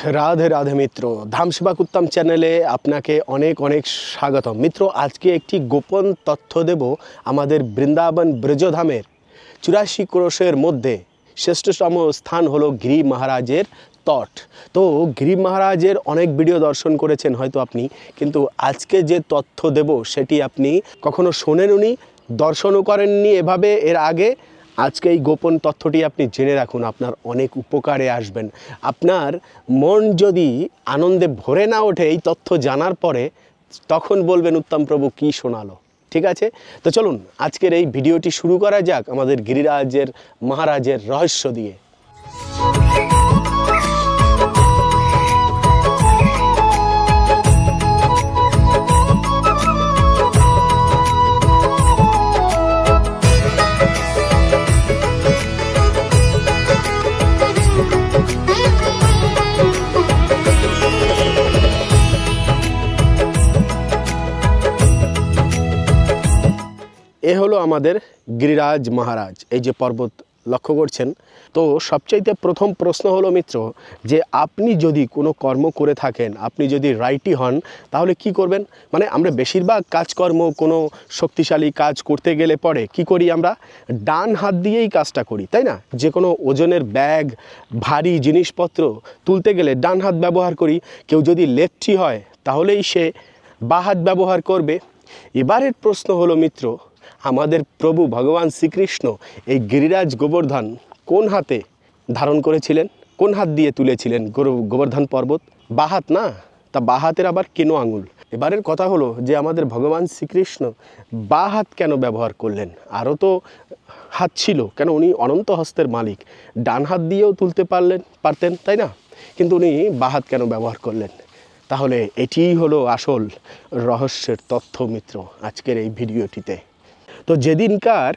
রাধে রাধে মিত্র, ধামসেবা কুত্তাম চ্যানেলে আপনাকে অনেক অনেক স্বাগতম। মিত্র, আজকে একটি গোপন তথ্য দেব আমাদের বৃন্দাবন ব্রজধামের 84 ক্রোশের মধ্যে শ্রেষ্ঠতম স্থান হলো গিরি মহারাজের তট। তো গিরি মহারাজের অনেক ভিডিও দর্শন করেছেন হয়তো আপনি, কিন্তু আজকে যে তথ্য দেব সেটি আপনি কখনো শোনেননি, দর্শনও করেননি এভাবে এর আগে। আজকে এই গোপন তথ্যটি আপনি জেনে রাখুন, আপনার অনেক উপকারে আসবেন। আপনার মন যদি আনন্দে ভরে না ওঠে এই তথ্য জানার পরে, তখন বলবেন উত্তম প্রভু কী শোনালো। ঠিক আছে, তো চলুন আজকের এই ভিডিওটি শুরু করা যাক আমাদের গিরিরাজের মহারাজের রহস্য দিয়ে। এ হলো আমাদের গিরিরাজ মহারাজ, এই যে পর্বত লক্ষ্য করছেন। তো সবচাইতে প্রথম প্রশ্ন হলো মিত্র, যে আপনি যদি কোনো কর্ম করে থাকেন, আপনি যদি রাইটি হন, তাহলে কি করবেন? মানে আমরা বেশিরভাগ কাজকর্ম, কোনো শক্তিশালী কাজ করতে গেলে পরে কি করি? আমরা ডান হাত দিয়েই কাজটা করি, তাই না? যে কোনো ওজনের ব্যাগ, ভারী জিনিসপত্র তুলতে গেলে ডান হাত ব্যবহার করি। কেউ যদি লেফটি হয় তাহলেই সে বাঁ হাত ব্যবহার করবে। এবারের প্রশ্ন হলো মিত্র, আমাদের প্রভু ভগবান শ্রীকৃষ্ণ এই গিরিরাজ গোবর্ধন কোন হাতে ধারণ করেছিলেন? কোন হাত দিয়ে তুলেছিলেন গোবর্ধন পর্বত? বাঁ হাত না, তা বাঁ হাতের আবার কেন আঙুল? এবারের কথা হলো যে আমাদের ভগবান শ্রীকৃষ্ণ বাঁ হাত কেন ব্যবহার করলেন? আরও তো হাত ছিল, কেন উনি অনন্ত হস্তের মালিক, ডান হাত দিয়েও তুলতে পারতেন, তাই না? কিন্তু উনি বাঁ হাত কেন ব্যবহার করলেন? তাহলে এটিই হলো আসল রহস্যের তথ্য মিত্র আজকের এই ভিডিওটিতে। তো যেদিনকার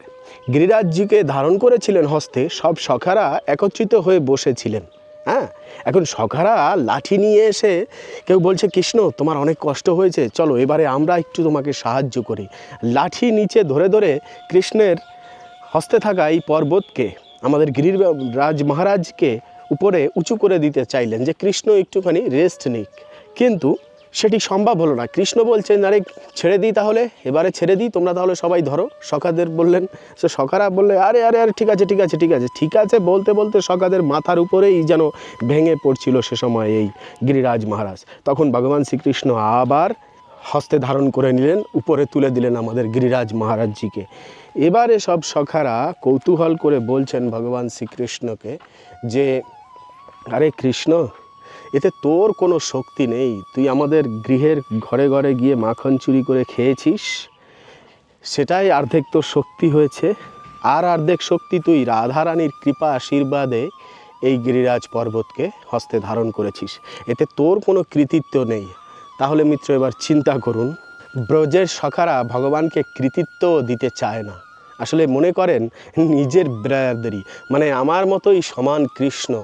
গিরিরাজজিকে ধারণ করেছিলেন হস্তে, সব সখারা একত্রিত হয়ে বসেছিলেন। হ্যাঁ, এখন সখারা লাঠি নিয়ে এসে কেউ বলছে, কৃষ্ণ তোমার অনেক কষ্ট হয়েছে, চলো এবারে আমরা একটু তোমাকে সাহায্য করি। লাঠি নিচে ধরে ধরে কৃষ্ণের হস্তে থাকা এই পর্বতকে, আমাদের গিরিরাজ মহারাজকে উপরে উঁচু করে দিতে চাইলেন, যে কৃষ্ণ একটুখানি রেস্ট নিক। কিন্তু সেটি সম্ভব হলো না। কৃষ্ণ বলছেন, আরে ছেড়ে দিই, তাহলে এবারে ছেড়ে দিই, তোমরা তাহলে সবাই ধরো। সখাদের বললেন, সে সখারা বললে, আরে আরে আরে ঠিক আছে ঠিক আছে ঠিক আছে ঠিক আছে বলতে বলতে সখাদের মাথার উপরেই যেন ভেঙে পড়ছিল সে সময় এই গিরিরাজ মহারাজ। তখন ভগবান শ্রীকৃষ্ণ আবার হস্তে ধারণ করে নিলেন, উপরে তুলে দিলেন আমাদের গিরিরাজ মহারাজজিকে। এবারে সব সখারা কৌতূহল করে বলছেন ভগবান শ্রীকৃষ্ণকে যে, আরে কৃষ্ণ, এতে তোর কোনো শক্তি নেই। তুই আমাদের গৃহের ঘরে ঘরে গিয়ে মাখন চুরি করে খেয়েছিস, সেটাই অর্ধেক তোর শক্তি হয়েছে। আর অর্ধেক শক্তি তুই রাধারানীর কৃপা আশীর্বাদে এই গিরিরাজ পর্বতকে হস্তে ধারণ করেছিস, এতে তোর কোনো কৃতিত্ব নেই। তাহলে মিত্র এবার চিন্তা করুন, ব্রজের সখারা ভগবানকে কৃতিত্ব দিতে চায় না, আসলে মনে করেন নিজের ব্রাদারি, মানে আমার মতোই সমান কৃষ্ণ,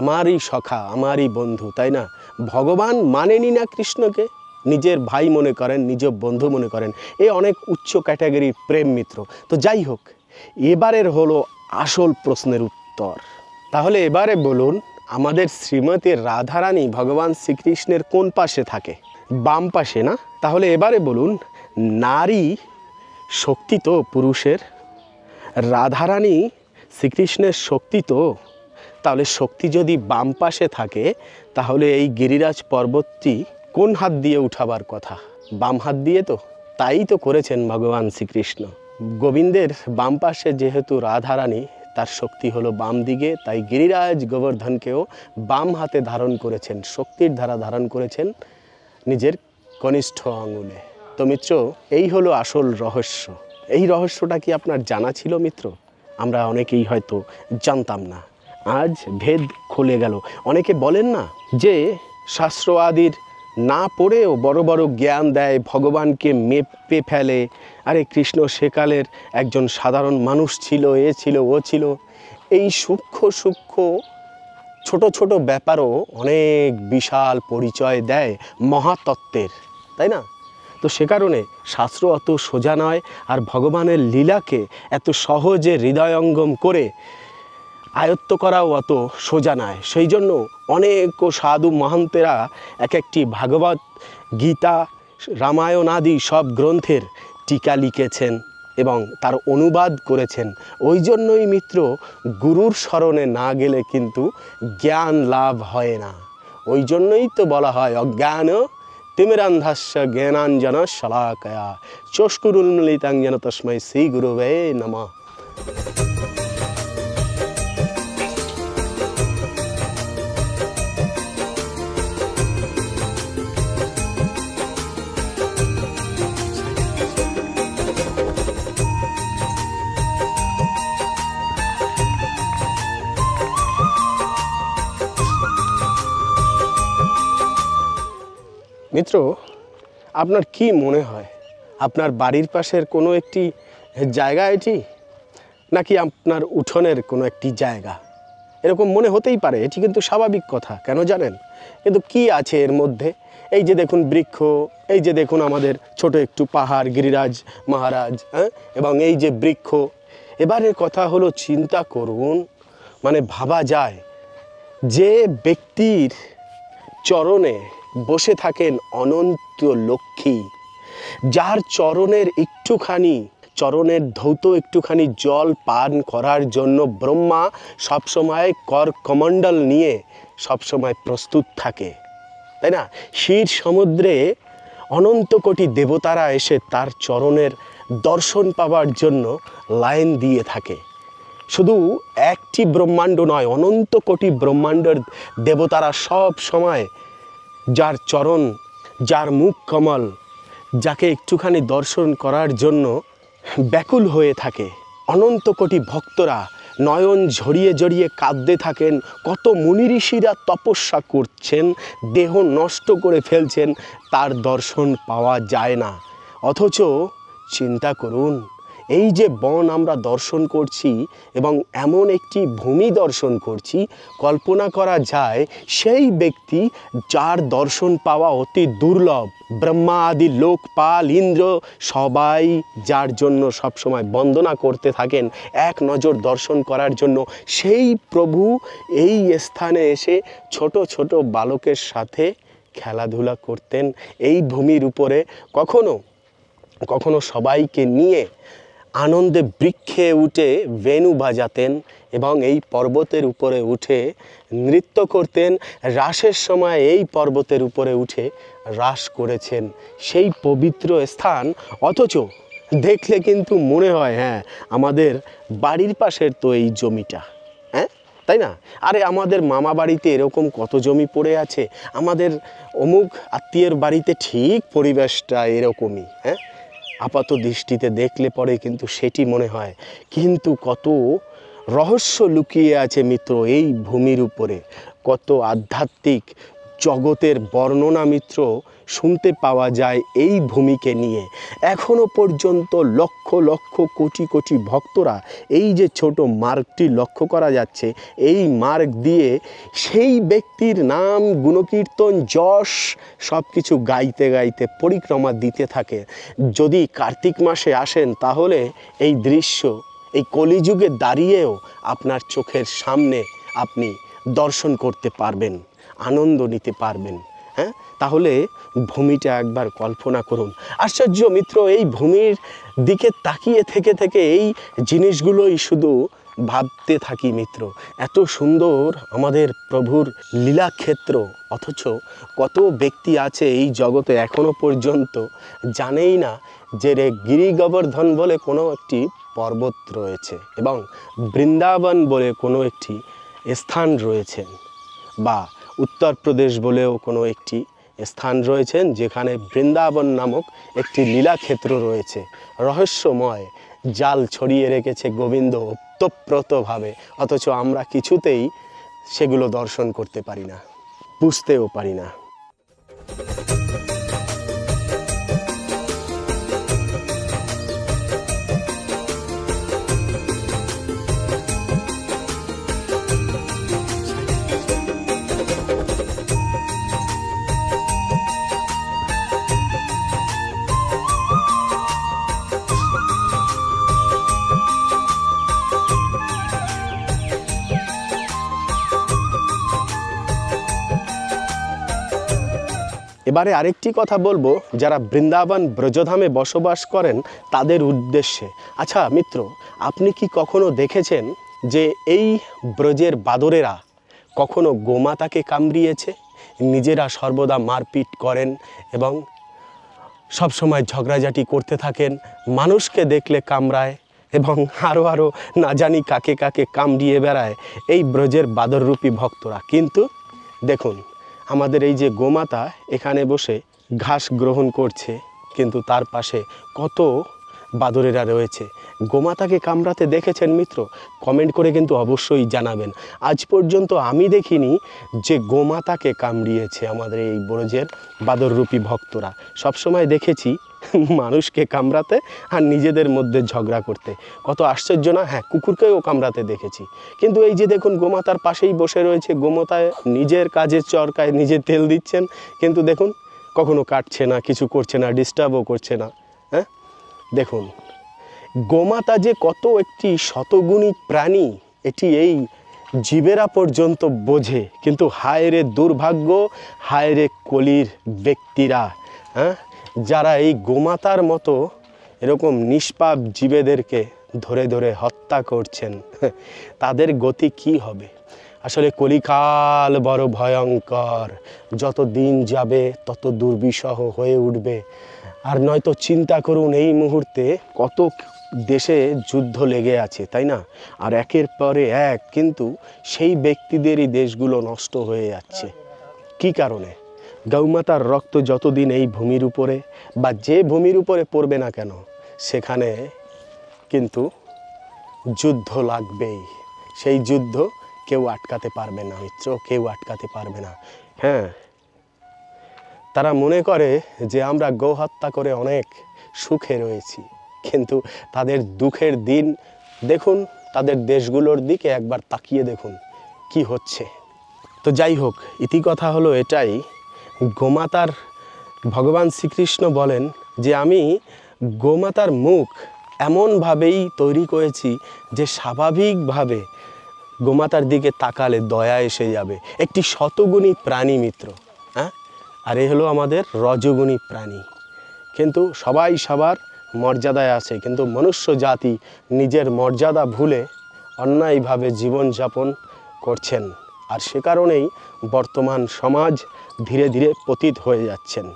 আমারই সখা, আমারই বন্ধু, তাই না? ভগবান মানেনি না কৃষ্ণকে, নিজের ভাই মনে করেন, নিজ বন্ধু মনে করেন। এ অনেক উচ্চ ক্যাটাগরির প্রেম মিত্র। তো যাই হোক, এবারের হলো আসল প্রশ্নের উত্তর। তাহলে এবারে বলুন, আমাদের শ্রীমতী রাধারানী ভগবান শ্রীকৃষ্ণের কোন পাশে থাকে? বাম পাশে না? তাহলে এবারে বলুন, নারী শক্তি তো পুরুষের, রাধারানী শ্রীকৃষ্ণের শক্তি তো। তাহলে শক্তি যদি বাম পাশে থাকে, তাহলে এই গিরিরাজ পর্বতটি কোন হাত দিয়ে উঠাবার কথা? বাম হাত দিয়ে তো। তাই তো করেছেন ভগবান শ্রীকৃষ্ণ। গোবিন্দের বাম পাশে যেহেতু রাধারানী, তার শক্তি হলো বাম দিকে, তাই গিরিরাজ গোবর্ধনকেও বাম হাতে ধারণ করেছেন, শক্তির ধারা ধারণ করেছেন নিজের কনিষ্ঠ আঙুলে। তো মিত্র, এই হলো আসল রহস্য। এই রহস্যটা কি আপনার জানা ছিল মিত্র? আমরা অনেকেই হয়তো জানতাম না, আজ ভেদ খুলে গেল। অনেকে বলেন না যে শাস্ত্র আদির না পড়েও বড় বড় জ্ঞান দেয়, ভগবানকে মেপে ফেলে। আরে কৃষ্ণ সেকালের একজন সাধারণ মানুষ ছিল, এ ছিল, ও ছিল। এই সূক্ষ্ম সূক্ষ্ম ছোট ছোট ব্যাপারও অনেক বিশাল পরিচয় দেয় মহাতত্ত্বের, তাই না? তো সে কারণে শাস্ত্র অত সোজা নয়, আর ভগবানের লীলাকে এত সহজে হৃদয়ঙ্গম করে আয়ত্ত করাও অত সোজা নয়। সেই জন্য অনেক সাধু মহান্তেরা এক একটি ভাগবত গীতা রামায়ণ আদি সব গ্রন্থের টিকা লিখেছেন এবং তার অনুবাদ করেছেন। ওই জন্যই মিত্র, গুরুর শরণে না গেলে কিন্তু জ্ঞান লাভ হয় না। ওই জন্যই তো বলা হয় অজ্ঞান তিমিরান্ধাস্য জ্ঞানাঞ্জন শলাকয়া চক্ষুরুন্মিলিতং যেন তস্मै শ্রী গুরুবে নমঃ। মিত্র, আপনার কি মনে হয় আপনার বাড়ির পাশের কোনো একটি জায়গা এটি, নাকি আপনার উঠোনের কোনো একটি জায়গা? এরকম মনে হতেই পারে, এটি কিন্তু স্বাভাবিক কথা। কেন জানেন? কিন্তু কি আছে এর মধ্যে? এই যে দেখুন বৃক্ষ, এই যে দেখুন আমাদের ছোট একটু পাহাড়, গিরিরাজ মহারাজ, এবং এই যে বৃক্ষ। এবারের কথা হলো, চিন্তা করুন, মানে ভাবা যায় যে ব্যক্তির চরণে বসে থাকেন অনন্ত লক্ষ্মী, যার চরণের একটুখানি, চরণের ধৌত একটুখানি জল পান করার জন্য ব্রহ্মা সবসময় কর কমণ্ডল নিয়ে সবসময় প্রস্তুত থাকে, তাই না? ক্ষীর সমুদ্রে অনন্ত কোটি দেবতারা এসে তার চরণের দর্শন পাওয়ার জন্য লাইন দিয়ে থাকে। শুধু একটি ব্রহ্মাণ্ড নয়, অনন্ত কোটি ব্রহ্মাণ্ডের দেবতারা সব সময় যার চরণ, যার মুখ কমল, যাকে একটুখানি দর্শন করার জন্য ব্যাকুল হয়ে থাকে। অনন্ত কোটি ভক্তরা নয়ন ঝরিয়ে ঝরিয়ে কাঁদতে থাকেন। কত মুনি ঋষিরা তপস্যা করছেন, দেহ নষ্ট করে ফেলছেন, তার দর্শন পাওয়া যায় না। অথচ চিন্তা করুন, এই যে বন আমরা দর্শন করছি এবং এমন একটি ভূমি দর্শন করছি, কল্পনা করা যায় সেই ব্যক্তি যার দর্শন পাওয়া অতি দুর্লভ, ব্রহ্মা আদি লোকপাল ইন্দ্র সবাই যার জন্য সবসময় বন্দনা করতে থাকেন এক নজর দর্শন করার জন্য, সেই প্রভু এই স্থানে এসে ছোট ছোট বালকের সাথে খেলাধুলা করতেন এই ভূমির উপরে। কখনো কখনো সবাইকে নিয়ে আনন্দে বৃক্ষে উঠে বেণু বাজাতেন এবং এই পর্বতের উপরে উঠে নৃত্য করতেন। রাসের সময় এই পর্বতের উপরে উঠে রাস করেছেন, সেই পবিত্র স্থান। অথচ দেখলে কিন্তু মনে হয় হ্যাঁ, আমাদের বাড়ির পাশের তো এই জমিটা, হ্যাঁ তাই না? আরে আমাদের মামা বাড়িতে এরকম কত জমি পড়ে আছে, আমাদের অমুক আত্মীয়ের বাড়িতে ঠিক পরিবেশটা এরকমই। হ্যাঁ, আপাত দৃষ্টিতে দেখলে পরে কিন্তু সেটি মনে হয়, কিন্তু কত রহস্য লুকিয়ে আছে মিত্র এই ভূমির উপরে। কত আধ্যাত্মিক জগতের বর্ণনা মিত্র শুনতে পাওয়া যায় এই ভূমিকে নিয়ে। এখনো পর্যন্ত লক্ষ লক্ষ কোটি কোটি ভক্তরা এই যে ছোট মার্গটি লক্ষ্য করা যাচ্ছে, এই মার্গ দিয়ে সেই ব্যক্তির নাম গুণকীর্তন যশ সব কিছু গাইতে গাইতে পরিক্রমা দিতে থাকে। যদি কার্তিক মাসে আসেন তাহলে এই দৃশ্য এই কলিযুগে দাঁড়িয়েও আপনার চোখের সামনে আপনি দর্শন করতে পারবেন, আনন্দ নিতে পারবেন। হ্যাঁ, তাহলে ভূমিটা একবার কল্পনা করুন। আশ্চর্য মিত্র, এই ভূমির দিকে তাকিয়ে থেকে থেকে এই জিনিসগুলোই শুধু ভাবতে থাকি মিত্র। এত সুন্দর আমাদের প্রভুর লীলাক্ষেত্র, অথচ কত ব্যক্তি আছে এই জগতে এখনো পর্যন্ত জানেই না যে গিরি গোবর্ধন বলে কোনো একটি পর্বত রয়েছে এবং বৃন্দাবন বলে কোনো একটি স্থান রয়েছেন, বা উত্তরপ্রদেশ বলেও কোনো একটি স্থান রয়েছেন যেখানে বৃন্দাবন নামক একটি লীলাক্ষেত্র রয়েছে। রহস্যময় জাল ছড়িয়ে রেখেছে গোবিন্দ ওতপ্রোতভাবে, অথচ আমরা কিছুতেই সেগুলো দর্শন করতে পারি না, বুঝতেও পারি না। এবারে আরেকটি কথা বলবো, যারা বৃন্দাবন ব্রজধামে বসবাস করেন তাদের উদ্দেশ্যে। আচ্ছা মিত্র, আপনি কি কখনো দেখেছেন যে এই ব্রজের বাদরেরা কখনো গোমাতাকে কামড়িয়েছে? নিজেরা সর্বদা মারপিট করেন এবং সব সময় ঝগড়াঝাটি করতে থাকেন, মানুষকে দেখলে কামড়ায় এবং আরও না জানি কাকে কাকে কামড়িয়ে বেড়ায় এই ব্রজের বাদররূপী ভক্তরা। কিন্তু দেখুন, আমাদের এই যে গোমাতা এখানে বসে ঘাস গ্রহণ করছে, কিন্তু তার পাশে কত বাদরেরা রয়েছে। গোমাতাকে কামড়াতে দেখেছেন মিত্র? কমেন্ট করে কিন্তু অবশ্যই জানাবেন। আজ পর্যন্ত আমি দেখিনি যে গোমাতাকে কামড়িয়েছে আমাদের এই ব্রজের বাদররূপী ভক্তরা। সবসময় দেখেছি মানুষকে কামড়াতে আর নিজেদের মধ্যে ঝগড়া করতে। কত আশ্চর্য না? হ্যাঁ, কুকুরকেও কামড়াতে দেখেছি, কিন্তু এই যে দেখুন গোমাতার পাশেই বসে রয়েছে, গোমাতায় নিজের কাজের চরকায় নিজে তেল দিচ্ছেন, কিন্তু দেখুন কখনো কাটছে না, কিছু করছে না, ডিস্টার্বও করছে না। হ্যাঁ, দেখুন গোমাতা যে কত একটি শতগুণী প্রাণী এটি এই জীবেরা পর্যন্ত বোঝে, কিন্তু হায় রে দুর্ভাগ্য, হায় রে কলির ব্যক্তিরা, হ্যাঁ, যারা এই গোমাতার মতো এরকম নিষ্পাপ জীবেদেরকে ধরে ধরে হত্যা করছেন, তাদের গতি কি হবে? আসলে কলিকাল বড় ভয়ঙ্কর, যত দিন যাবে তত দুর্বিষহ হয়ে উঠবে। আর নয়তো চিন্তা করুন, এই মুহূর্তে কত দেশে যুদ্ধ লেগে আছে, তাই না? আর একের পরে এক কিন্তু সেই ব্যক্তিদেরই দেশগুলো নষ্ট হয়ে যাচ্ছে। কি কারণে? গৌমাতার রক্ত যতদিন এই ভূমির উপরে বা যে ভূমির উপরে পড়বে না কেন, সেখানে কিন্তু যুদ্ধ লাগবেই। সেই যুদ্ধ কেউ আটকাতে পারবে না মিত্র, কেউ আটকাতে পারবে না। হ্যাঁ, তারা মনে করে যে আমরা গো হত্যা করে অনেক সুখে রয়েছি, কিন্তু তাদের দুঃখের দিন দেখুন, তাদের দেশগুলোর দিকে একবার তাকিয়ে দেখুন কি হচ্ছে। তো যাই হোক, ইতিকথা হলো এটাই, গোমাতার ভগবান শ্রীকৃষ্ণ বলেন যে আমি গোমাতার মুখ এমনভাবেই তৈরি করেছি যে স্বাভাবিকভাবে গোমাতার দিকে তাকালে দয়া এসে যাবে। একটি শতগুণী প্রাণী মিত্র, হ্যাঁ, আর এ হলো আমাদের রজগুণী প্রাণী। কিন্তু সবাই সবার মর্যাদায় আছে, কিন্তু মনুষ্য জাতি নিজের মর্যাদা ভুলে অন্যায়ভাবে জীবনযাপন করছেন, আর সে কারণেই বর্তমান সমাজ ধীরে ধীরে পতিত হয়ে যাচ্ছেন।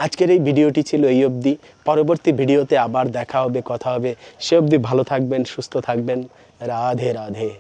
আজকের এই ভিডিওটি ছিল এই অবধি। পরবর্তী ভিডিওতে আবার দেখা হবে, কথা হবে। সে অবধি ভালো থাকবেন, সুস্থ থাকবেন। রাধে রাধে।